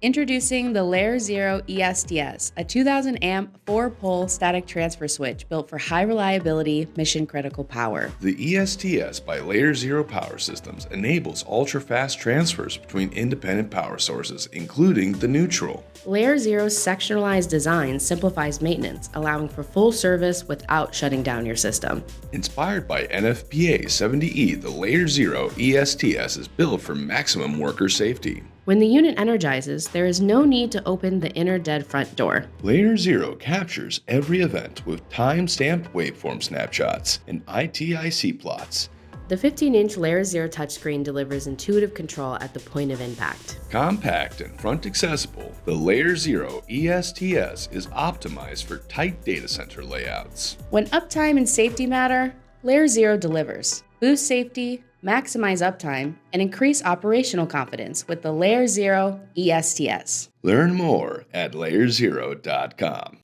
Introducing the LayerZero eSTS, a 2000 amp 4-pole static transfer switch built for high reliability, mission critical power. The eSTS by LayerZero Power Systems enables ultra-fast transfers between independent power sources, including the neutral. LayerZero's sectionalized design simplifies maintenance, allowing for full service without shutting down your system. Inspired by NFPA 70E, the LayerZero eSTS is built for maximum worker safety. When the unit energizes, there is no need to open the inner dead front door. LayerZero captures every event with time-stamped waveform snapshots and ITIC plots. The 15-inch LayerZero touchscreen delivers intuitive control at the point of impact. Compact and front accessible, the LayerZero eSTS is optimized for tight data center layouts. When uptime and safety matter, LayerZero delivers. Boost safety, maximize uptime, and increase operational confidence with the LayerZero eSTS. Learn more at layerzero.com.